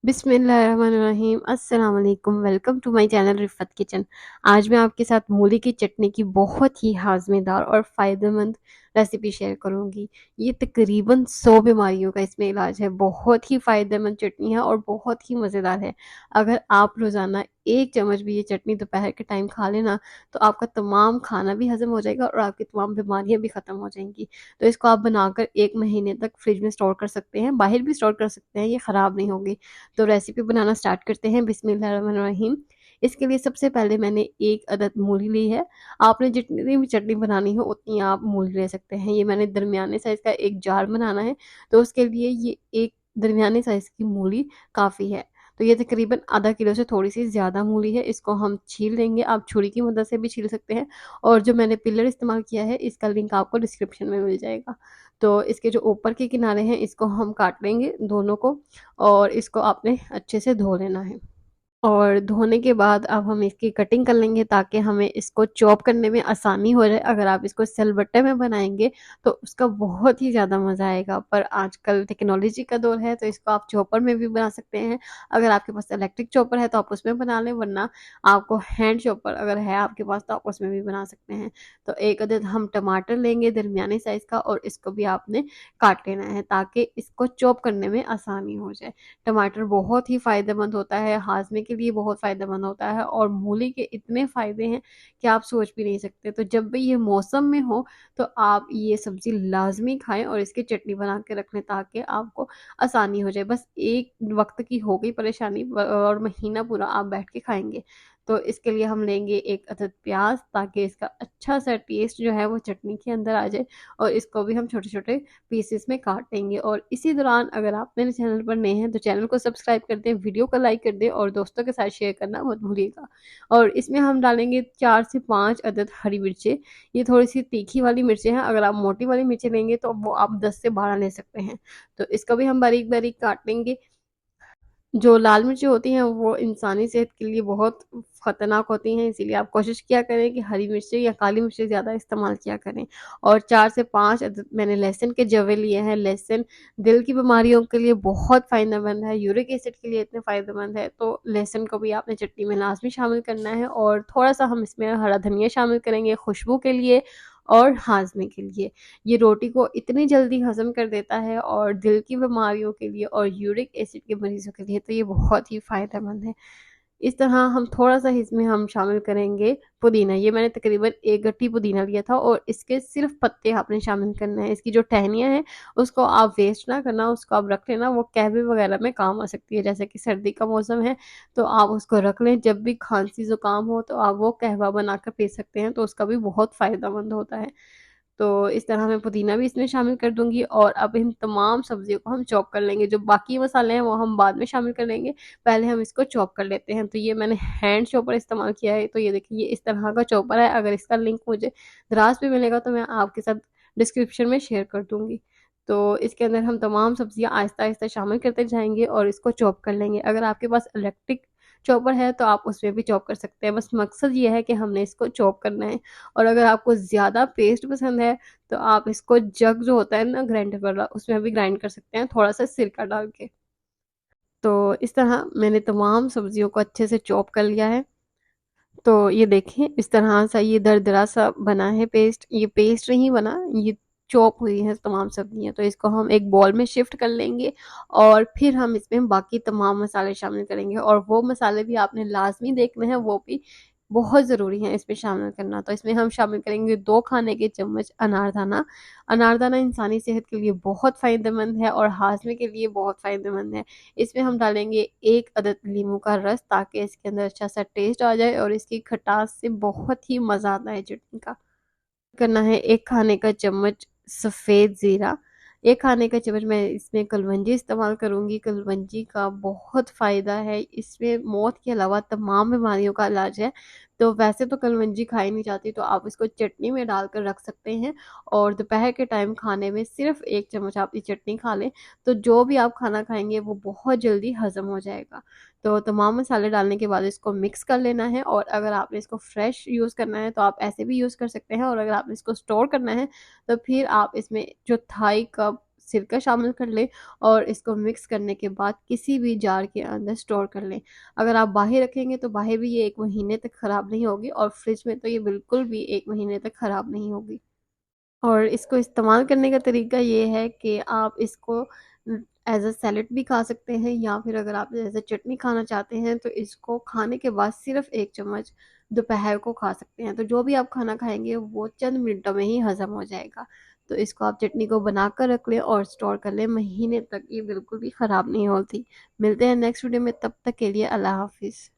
बिस्मिल्लाहिर्रहमानिर्रहीम अस्सलाम वालेकुम। Welcome to my channel Rifat kitchen. आज मैं आपके साथ मूली की चटनी की बहुत ही हाज़मेदार और फ़ायदेमंद रेसिपी शेयर करूंगी। ये तकरीबन 100 बीमारियों का इसमें इलाज है। बहुत ही फ़ायदेमंद चटनी है और बहुत ही मज़ेदार है। अगर आप रोज़ाना 1 चम्मच भी ये चटनी दोपहर के टाइम खा लेना तो आपका तमाम खाना भी हज़म हो जाएगा और आपकी तमाम बीमारियाँ भी ख़त्म हो जाएंगी। तो इसको आप बनाकर 1 महीने तक फ्रिज में स्टोर कर सकते हैं, बाहर भी स्टोर कर सकते हैं, ये ख़राब नहीं होगी। तो रेसिपी बनाना स्टार्ट करते हैं। बिस्मिल्लाहिर्रहमानिर्रहीम। इसके लिए सबसे पहले मैंने 1 अदद मूली ली है। आपने जितनी भी चटनी बनानी हो उतनी आप मूली ले सकते हैं। ये मैंने दरमियाने साइज़ का एक जार बनाना है, तो उसके लिए ये एक दरमियाने साइज़ की मूली काफ़ी है। तो ये तकरीबन आधा किलो से थोड़ी-सी ज़्यादा मूली है। इसको हम छील लेंगे, आप छुरी की मदद से भी छील सकते हैं और जो मैंने पिलर इस्तेमाल किया है इसका लिंक आपको डिस्क्रिप्शन में मिल जाएगा। तो इसके जो ऊपर के किनारे हैं इसको हम काट लेंगे दोनों को और इसको आपने अच्छे से धो लेना है। और धोने के बाद अब हम इसकी कटिंग कर लेंगे ताकि हमें इसको चॉप करने में आसानी हो जाए। अगर आप इसको सिलबट्टे में बनाएँगे तो उसका बहुत ही ज़्यादा मज़ा आएगा। पर आजकल टेक्नोलॉजी का दौर है तो इसको आप चॉपर में भी बना सकते हैं। अगर आपके पास इलेक्ट्रिक चॉपर है तो आप उसमें बना लें, वरना आपको हैंड चॉपर अगर है आपके पास तो आप उसमें भी बना सकते हैं। तो एक अदद हम टमाटर लेंगे दरमियाने साइज़ का और इसको भी आपने काट लेना है ताकि इसको चॉप करने में आसानी हो जाए। टमाटर बहुत ही फ़ायदेमंद होता है, हाज़मे के लिए बहुत फ़ायदेमंद होता है और मूली के इतने फ़ायदे हैं कि आप सोच भी नहीं सकते। तो जब भी ये मौसम में हो तो आप ये सब्ज़ी लाज़मी खाएँ और इसकी चटनी बना के रख लें ताकि आपको आसानी हो जाए। बस एक वक़्त की हो गई परेशानी और महीना पूरा आप बैठ के खाएँगे। तो इसके लिए हम लेंगे 1 अदद प्याज़ ताकि इसका अच्छा-सा टेस्ट जो है वो चटनी के अंदर आ जाए और इसको भी हम छोटे-छोटे पीसेस में काटेंगे। और इसी दौरान अगर आप मेरे चैनल पर नए हैं तो चैनल को सब्सक्राइब कर दें, वीडियो को लाइक कर दें और दोस्तों के साथ शेयर करना मत भूलिएगा। और इसमें हम डालेंगे 4 से 5 अदद हरी मिर्चें। ये थोड़ी-सी तीखी वाली मिर्चें हैं, अगर आप मोटी वाली मिर्चें लेंगे तो वो आप 10 से 12 ले सकते हैं। तो इसको भी हम बारीक-बारीक काट लेंगे। जो लाल मिर्चें होती हैं वो इंसानी सेहत के लिए बहुत ख़तरनाक होती हैं, इसीलिए आप कोशिश किया करें कि हरी मिर्चें या काली मिर्चें ज़्यादा इस्तेमाल किया करें। और 4 से 5 अदद मैंने लहसुन के जवे लिए हैं। लहसुन दिल की बीमारियों के लिए बहुत फ़ायदेमंद है, यूरिक एसिड के लिए इतने फ़ायदेमंद है, तो लहसुन को भी आपने चटनी में लाज़मी शामिल करना है। और थोड़ा-सा हम इसमें हरा धनिया शामिल करेंगे खुशबू के लिए और हाज़मे के लिए। ये रोटी को इतनी जल्दी हज़म कर देता है और दिल की बीमारियों के लिए और यूरिक एसिड के मरीज़ों के लिए तो ये बहुत ही फ़ायदेमंद है। इस तरह हम थोड़ा-सा इसमें हम शामिल करेंगे पुदीना। ये मैंने तकरीबन 1 गट्ठी पुदीना लिया था और इसके सिर्फ़ पत्ते आपने शामिल करने हैं। इसकी जो टहनियाँ हैं उसको आप वेस्ट ना करना, उसको आप रख लेना, वो कहवे वग़ैरह में काम आ सकती है। जैसे कि सर्दी का मौसम है तो आप उसको रख लें, जब भी खाँसी-ज़ुकाम हो तो आप वो कहवा बनाकर पी सकते हैं, तो उसका भी बहुत फ़ायदेमंद होता है। तो इस तरह मैं पुदीना भी इसमें शामिल कर दूँगी और अब इन तमाम सब्ज़ियों को हम चॉप कर लेंगे। जो बाकी मसाले हैं वो हम बाद में शामिल कर लेंगे, पहले हम इसको चॉप कर लेते हैं। तो ये मैंने हैंड चॉपर इस्तेमाल किया है, तो ये देखिए ये इस तरह का चॉपर है। अगर इसका लिंक मुझे दराज़ पे मिलेगा तो मैं आपके साथ डिस्क्रिप्शन में शेयर कर दूँगी। तो इसके अंदर हम तमाम सब्ज़ियाँ आहिस्ता-आहिस्ता शामिल करते जाएँगे और इसको चॉप कर लेंगे। अगर आपके पास इलेक्ट्रिक चॉपर है तो आप उसमें भी चॉप कर सकते हैं, बस मकसद ये है कि हमने इसको चॉप करना है। और अगर आपको ज़्यादा पेस्ट पसंद है तो आप इसको जग जो होता है ना ग्राइंडर वाला उसमें भी ग्राइंड कर सकते हैं थोड़ा-सा सिरका डाल के। तो इस तरह मैंने तमाम सब्ज़ियों को अच्छे से चॉप कर लिया है। तो ये देखें इस तरह सा ये दरदरा सा बना है पेस्ट, ये पेस्ट नहीं बना, ये चॉप हुई है तमाम सब्जियाँ। तो इसको हम एक बाउल में शिफ्ट कर लेंगे और फिर हम इसमें बाकी तमाम मसाले शामिल करेंगे और वो मसाले भी आपने लाज़मी देखने हैं, वो भी बहुत ज़रूरी हैं इसमें शामिल करना। तो इसमें हम शामिल करेंगे 2 खाने के चम्मच अनारदाना। अनारदाना इंसानी सेहत के लिए बहुत फ़ायदेमंद है और हाज़मे के लिए बहुत फ़ायदेमंद है। इसमें हम डालेंगे 1 अदद नींबू का रस ताकि इसके अंदर अच्छा-सा टेस्ट आ जाए और इसकी खटास से बहुत ही मज़ा आता है चटनी का। करना है 1 खाने का चम्मच सफ़ेद ज़ीरा, 1 खाने का चम्मच मैं इसमें कलवंजी इस्तेमाल करूँगी। कलवंजी का बहुत फ़ायदा है, इसमें मौत के अलावा तमाम बीमारियों का इलाज है। तो वैसे तो कलवंजी खाई नहीं जाती तो आप इसको चटनी में डालकर रख सकते हैं और दोपहर के टाइम खाने में सिर्फ़ 1 चम्मच आप ये चटनी खा लें, तो जो भी आप खाना खाएँगे वो बहुत जल्दी हज़म हो जाएगा। तो तमाम मसाले डालने के बाद इसको मिक्स कर लेना है और अगर आपने इसको फ्रेश यूज़ करना है तो आप ऐसे भी यूज़ कर सकते हैं और अगर आपने इसको स्टोर करना है तो फिर आप इसमें जो थाई कप सिरका शामिल कर लें और इसको मिक्स करने के बाद किसी भी जार के अंदर स्टोर कर लें। अगर आप बाहर रखेंगे तो बाहर भी ये 1 महीने तक ख़राब नहीं होगी और फ्रिज में तो ये बिल्कुल भी 1 महीने तक ख़राब नहीं होगी। और इसको इस्तेमाल करने का तरीका ये है कि आप इसको एज़ अ सैलेड भी खा सकते हैं, या फिर अगर आप एज़ अ चटनी खाना चाहते हैं तो इसको खाने के बाद सिर्फ़ 1 चम्मच दोपहर को खा सकते हैं। तो जो भी आप खाना खाएँगे वो चंद मिनटों में ही हज़म हो जाएगा। तो इसको आप चटनी को बनाकर रख लें और स्टोर कर लें महीने तक, ये बिल्कुल भी ख़राब नहीं होती। मिलते हैं नेक्स्ट वीडियो में, तब तक के लिए अल्लाह हाफ़िज़।